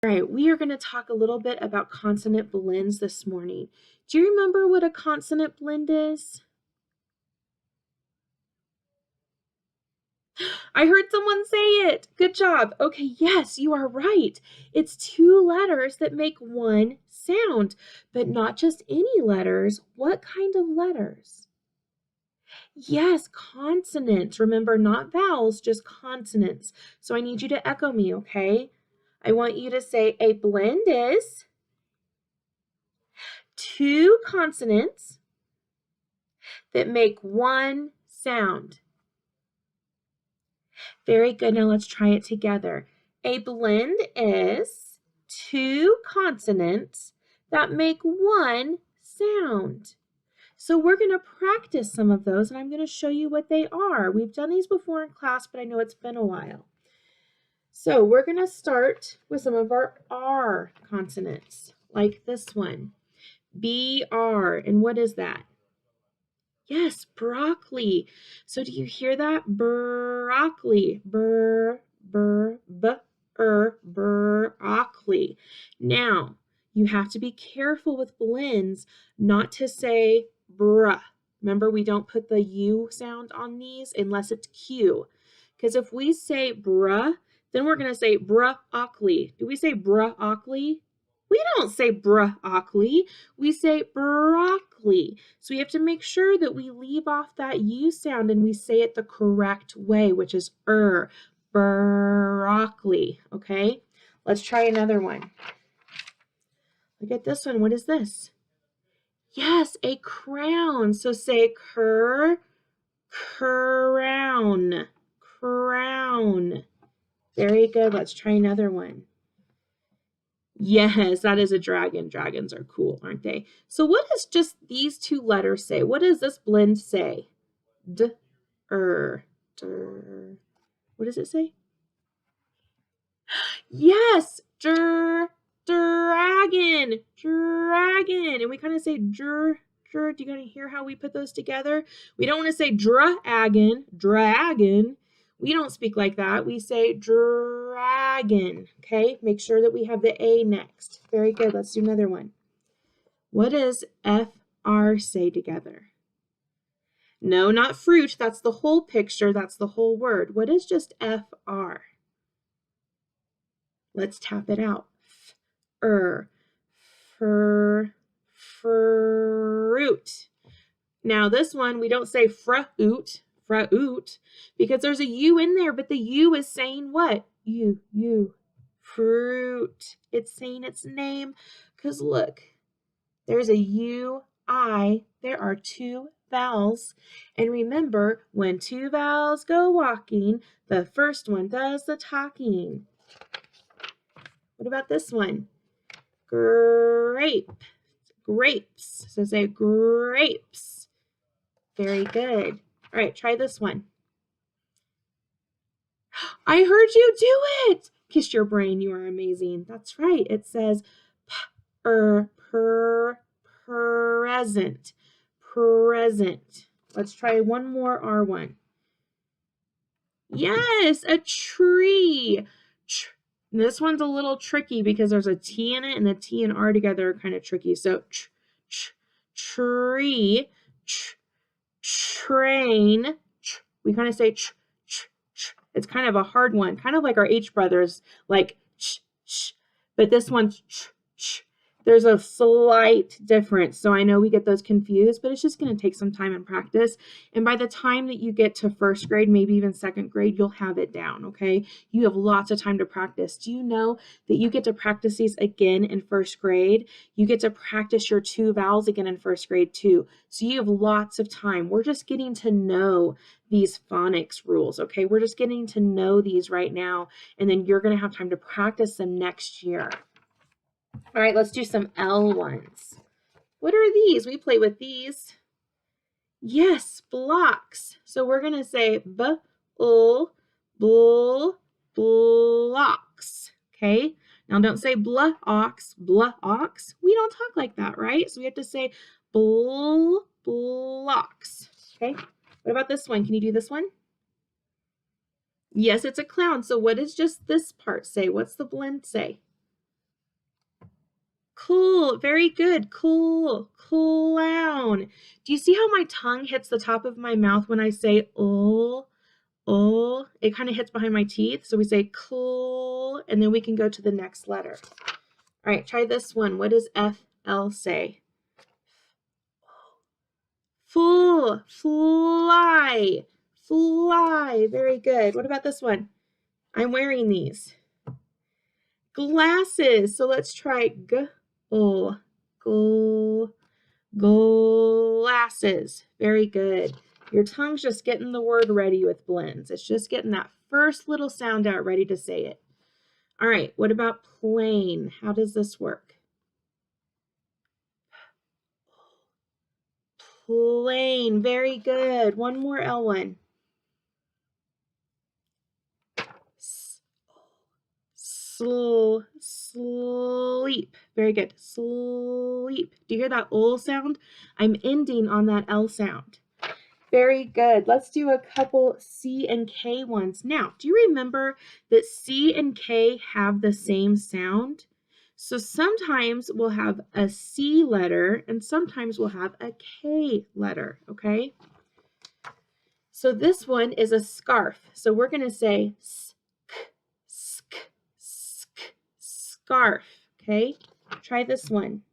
All right, we are going to talk a little bit about consonant blends this morning. Do you remember what a consonant blend is? I heard someone say it. Good job. Okay, yes, you are right. It's two letters that make one sound, but not just any letters. What kind of letters? Yes, consonants. Remember, not vowels, just consonants. So I need you to echo me, okay? I want you to say a blend is two consonants that make one sound. Very good. Now let's try it together. A blend is two consonants that make one sound. So we're going to practice some of those, and I'm going to show you what they are. We've done these before in class, but I know it's been a while. So we're going to start with some of our R consonants, like this one. B-R. And what is that? Yes, broccoli. So do you hear that? Broccoli. Broccoli. Now, you have to be careful with blends not to say bruh. Remember, we don't put the U sound on these unless it's Q. Because if we say bruh, then we're going to say broccoli. Do we say broccoli? We don't say broccoli. We say broccoli. So we have to make sure that we leave off that U sound and we say it the correct way, which is broccoli. Okay, let's try another one. Look at this one. What is this? Yes, a crown. So say crown. Crown. Very good. Let's try another one. Yes, that is a dragon. Dragons are cool, aren't they? So what does just these two letters say? What does this blend say? D-er. What does it say? Yes, dragon. Dragon. And we kind of say do you kind of hear how we put those together? We don't want to say dragon. We don't speak like that. We say dragon. Okay, make sure that we have the A next. Very good. Let's do another one. What does FR say together? No, not fruit. That's the whole picture. That's the whole word. What is just FR? Let's tap it out. Fruit. Now this one, we don't say fruit, because there's a U in there, but the U is saying what? U, fruit. It's saying its name, because look, there's a U, I, there are two vowels, and remember, when two vowels go walking, the first one does the talking. What about this one? Grapes. So say grapes. Very good. All right, try this one. I heard you do it. Kiss your brain. You are amazing. That's right. It says present. Present. Let's try one more R one. Yes, a tree. This one's a little tricky because there's a T in it, and the T and R together are kind of tricky. So tree, train. We kind of say it's kind of a hard one, kind of like our H brothers, like but this one's There's a slight difference. So I know we get those confused, but it's just going to take some time and practice. And by the time that you get to first grade, maybe even second grade, you'll have it down, okay? You have lots of time to practice. Do you know that you get to practice these again in first grade? You get to practice your two vowels again in first grade too. So you have lots of time. We're just getting to know these phonics rules, okay? We're just getting to know these right now, and then you're going to have time to practice them next year. All right, let's do some L ones. What are these? We play with these. Yes, blocks. So we're going to say blocks. Okay? Now don't say blocks. We don't talk like that, right? So we have to say blocks. Okay? What about this one? Can you do this one? Yes, it's a clown. So what does just this part say? What's the blend say? Cool. Very good. Cool. Clown. Do you see how my tongue hits the top of my mouth when I say oh? Oh, it kind of hits behind my teeth. So we say cool, and then we can go to the next letter. All right, try this one. What does FL say? Full, fly, fly. Very good. What about this one? I'm wearing these. Glasses. So let's try glasses. Very good. Your tongue's just getting the word ready with blends. It's just getting that first little sound out ready to say it. All right, what about plane? How does this work? Plane. Very good. One more L one. Sleep. Very good. Sleep. Do you hear that O sound? I'm ending on that L sound. Very good. Let's do a couple C and K ones. Now, do you remember that C and K have the same sound? So sometimes we'll have a C letter and sometimes we'll have a K letter, okay? So this one is a scarf. So we're going to say scarf, okay? Try this one.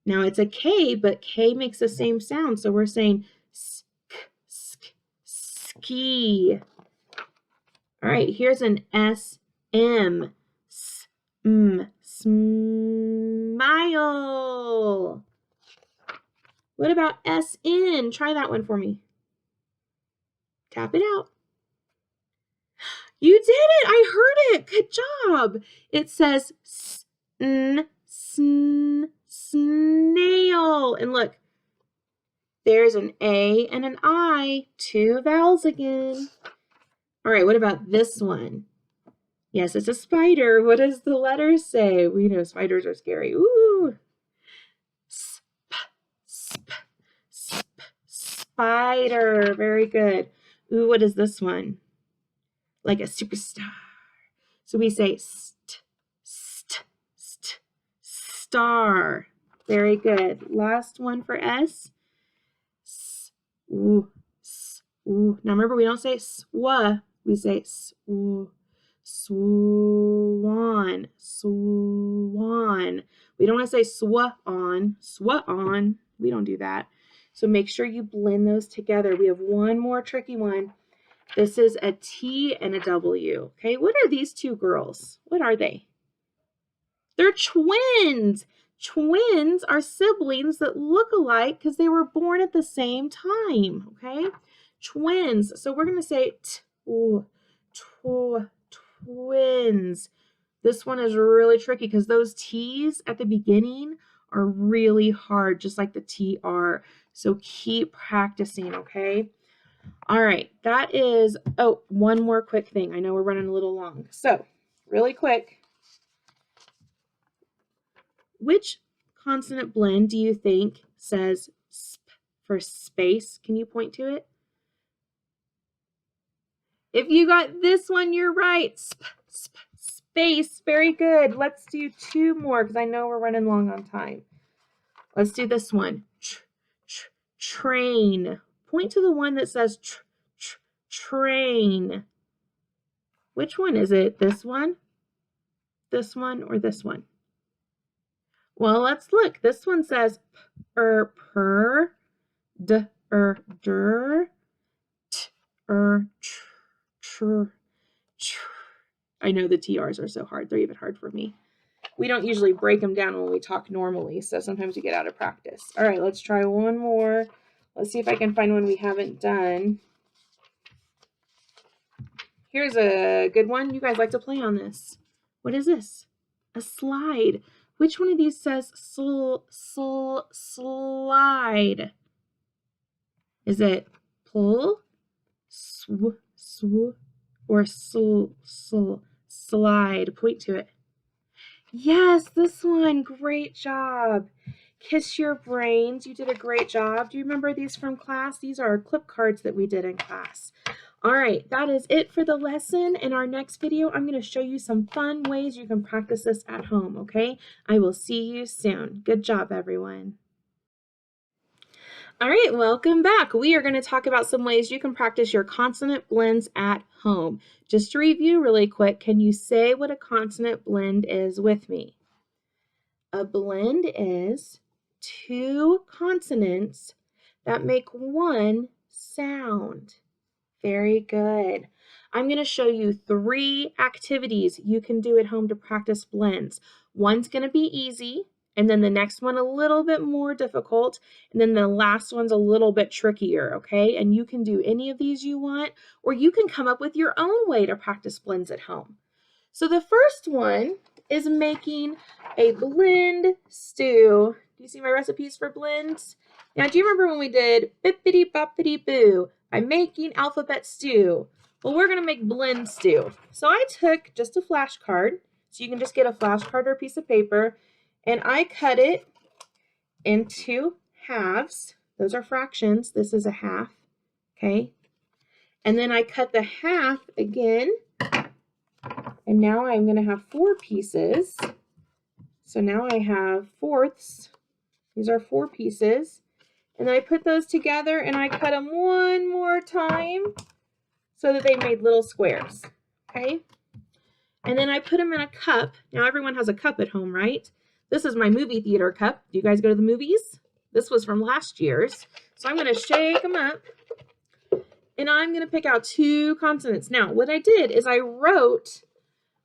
Now it's a K, but K makes the same sound. So we're saying ski. All right, here's an SM. Smile. What about SN? Try that one for me. Tap it out. You did it. I heard it. Good job. It says snail. And look, there's an A and an I. Two vowels again. All right, what about this one? Yes, it's a spider. What does the letter say? We know spiders are scary. Ooh. Spider. Very good. Ooh, what is this one? Like a superstar. So we say star. Very good. Last one for S. Now remember, we don't say swa. We say swan. We don't want to say swa on. We don't do that. So make sure you blend those together. We have one more tricky one. This is a T and a W. Okay, what are these two girls? What are they? They're twins. Twins are siblings that look alike because they were born at the same time. Okay, twins. So we're going to say twins. This one is really tricky because those T's at the beginning are really hard, just like the TR. So keep practicing, okay? All right, that is, one more quick thing. I know we're running a little long. So, really quick, which consonant blend do you think says sp for space? Can you point to it? If you got this one, you're right. Space. Very good. Let's do two more because I know we're running long on time. Let's do this one. Train. Point to the one that says train. Which one is it? This one, or this one? Well, let's look. This one says per, der, tr. I know the TRs are so hard. They're even hard for me. We don't usually break them down when we talk normally, so sometimes we get out of practice. All right, let's try one more. Let's see if I can find one we haven't done. Here's a good one. You guys like to play on this. What is this? A slide. Which one of these says slide? Is it pull, or slide? Point to it. Yes, this one. Great job. Kiss your brains. You did a great job. Do you remember these from class? These are clip cards that we did in class. All right, that is it for the lesson. In our next video, I'm going to show you some fun ways you can practice this at home, okay? I will see you soon. Good job, everyone. All right, welcome back. We are going to talk about some ways you can practice your consonant blends at home. Just to review really quick, can you say what a consonant blend is with me? A blend is two consonants that make one sound. Very good. I'm going to show you 3 activities you can do at home to practice blends. One's going to be easy, and then the next one a little bit more difficult, and then the last one's a little bit trickier, okay? And you can do any of these you want, or you can come up with your own way to practice blends at home. So the first one is making a blend stew. Do you see my recipes for blends? Now, do you remember when we did bippity boppity boo? I'm making alphabet stew. Well, we're going to make blend stew. So I took just a flashcard. So you can just get a flashcard or a piece of paper. And I cut it into halves. Those are fractions. This is a half. Okay. And then I cut the half again. And now I'm going to have 4 pieces. So now I have fourths. These are 4 pieces. And then I put those together and I cut them one more time so that they made little squares, okay? And then I put them in a cup. Now everyone has a cup at home, right? This is my movie theater cup. Do you guys go to the movies? This was from last year's. So I'm going to shake them up and I'm going to pick out 2 consonants. Now what I did is I wrote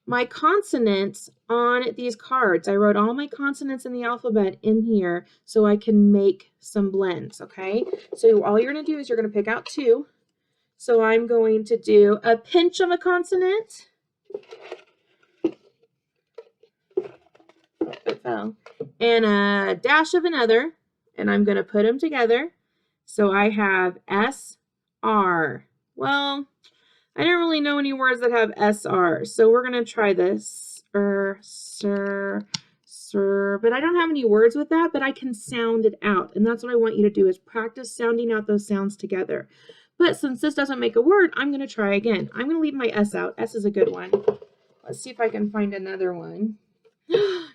my consonants on these cards. I wrote all my consonants in the alphabet in here so I can make some blends, okay? So all you're going to do is you're going to pick out 2. So I'm going to do a pinch of a consonant. Oh, it fell. And a dash of another. And I'm going to put them together. So I have S-R. Well, I don't really know any words that have SR, so we're going to try this. Sir, but I don't have any words with that, but I can sound it out. And that's what I want you to do is practice sounding out those sounds together. But since this doesn't make a word, I'm going to try again. I'm going to leave my S out. S is a good one. Let's see if I can find another one.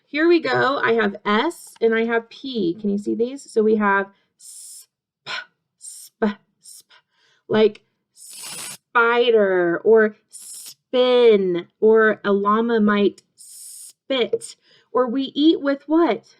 Here we go. I have S and I have P. Can you see these? So we have sp, like spider or spin, or a llama might spit, or we eat with what?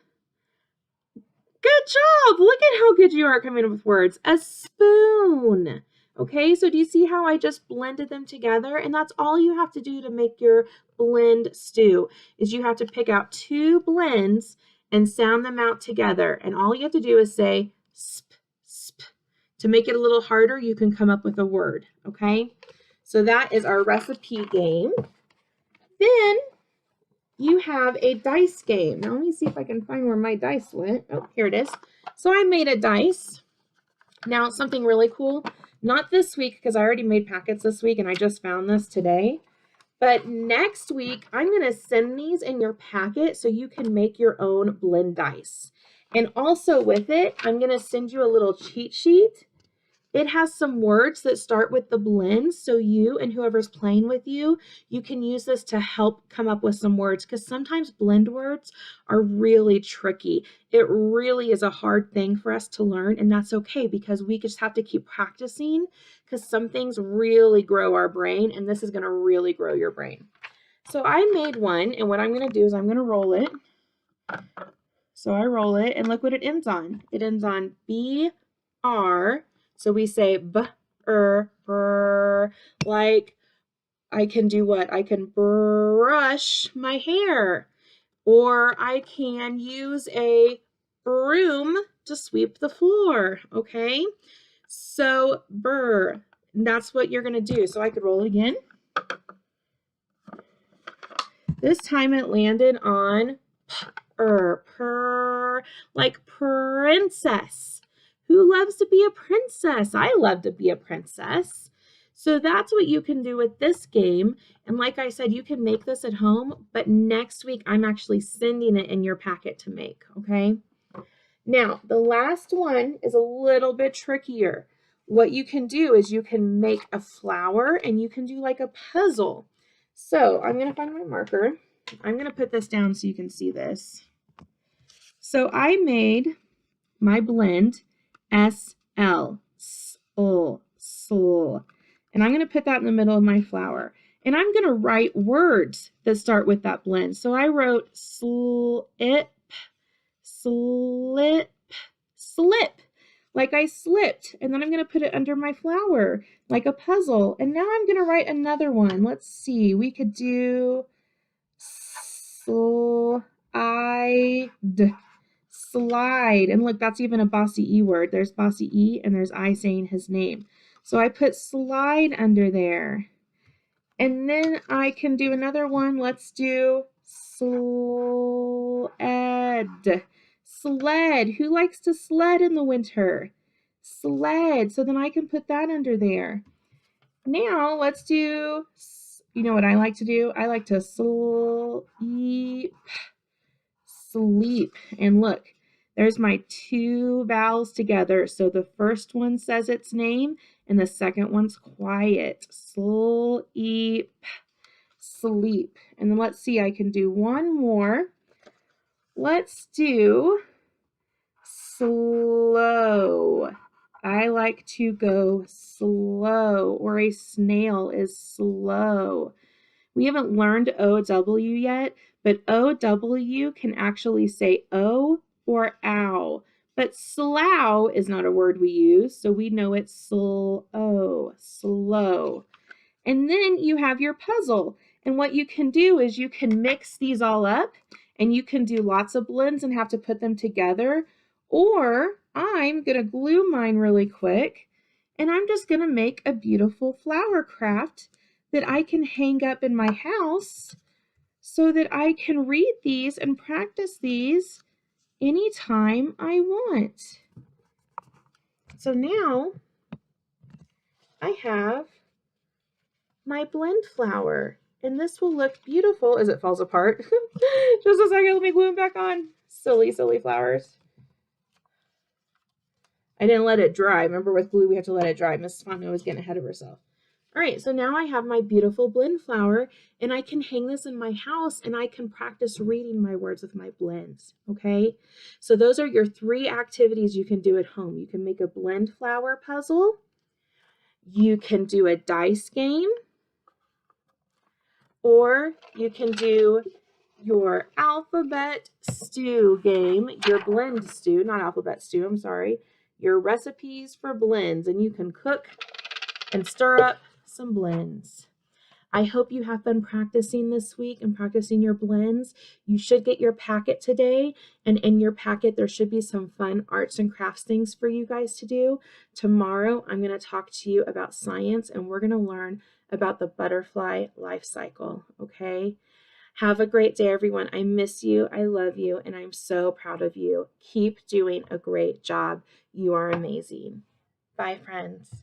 Good job! Look at how good you are coming up with words. A spoon. Okay, so do you see how I just blended them together? And that's all you have to do to make your blend stew, is you have to pick out 2 blends and sound them out together. And all you have to do is say sp, sp. To make it a little harder, you can come up with a word, okay? So that is our recipe game. Then you have a dice game. Now let me see if I can find where my dice went. Oh, here it is. So I made a dice. Now something really cool, not this week because I already made packets this week and I just found this today. But next week, I'm going to send these in your packet so you can make your own blend dice. And also with it, I'm going to send you a little cheat sheet. It has some words that start with the blends, so you and whoever's playing with you, you can use this to help come up with some words, because sometimes blend words are really tricky. It really is a hard thing for us to learn, and that's okay, because we just have to keep practicing, because some things really grow our brain, and this is going to really grow your brain. So I made one, and what I'm going to do is I'm going to roll it. So I roll it, and look what it ends on. It ends on B-R. So we say brr, like I can do what? I can brush my hair, or I can use a broom to sweep the floor, okay? So brr, and that's what you're gonna do. So I could roll it again. This time it landed on purr, like princess. Who loves to be a princess? I love to be a princess. So that's what you can do with this game. And like I said, you can make this at home, but next week I'm actually sending it in your packet to make, okay? Now, the last one is a little bit trickier. what you can do is you can make a flower and you can do like a puzzle. So I'm going to find my marker. I'm going to put this down so you can see this. So I made my blend SL, sol. And I'm going to put that in the middle of my flower. And I'm going to write words that start with that blend. So I wrote slip, slip, slip, like I slipped. And then I'm going to put it under my flower like a puzzle. And now I'm going to write another one. Let's see. We could do slide. And look, that's even a bossy E word. There's bossy E and there's I saying his name. So I put slide under there. And then I can do another one. Let's do sled. Sled. Who likes to sled in the winter? Sled. So then I can put that under there. Now let's do, you know what I like to do? I like to sleep. And look, there's my two vowels together. So the first one says its name and the second one's quiet. Sleep, sleep. And then let's see, I can do one more. Let's do slow. I like to go slow, or a snail is slow. We haven't learned OW yet, but OW can actually say O or ow. But slow is not a word we use, so we know it's slow, slow. And then you have your puzzle. And what you can do is you can mix these all up, and you can do lots of blends and have to put them together. Or I'm going to glue mine really quick, and I'm just going to make a beautiful flower craft that I can hang up in my house so that I can read these and practice these anytime I want. So now I have my blend flower, and this will look beautiful as it falls apart. Just a second, let me glue them back on. Silly, silly flowers. I didn't let it dry. Remember with glue, we have to let it dry. Mrs. Fontenot was getting ahead of herself. All right, so now I have my beautiful blend flower, and I can hang this in my house, and I can practice reading my words with my blends, okay? So those are your 3 activities you can do at home. You can make a blend flower puzzle. You can do a dice game, or you can do your alphabet stew game, your blend stew, not alphabet stew, I'm sorry, your recipes for blends, and you can cook and stir up some blends. I hope you have fun practicing this week and practicing your blends. You should get your packet today, and in your packet there should be some fun arts and crafts things for you guys to do. Tomorrow I'm going to talk to you about science, and we're going to learn about the butterfly life cycle, okay? Have a great day, everyone. I miss you, I love you, and I'm so proud of you. Keep doing a great job. You are amazing. Bye, friends.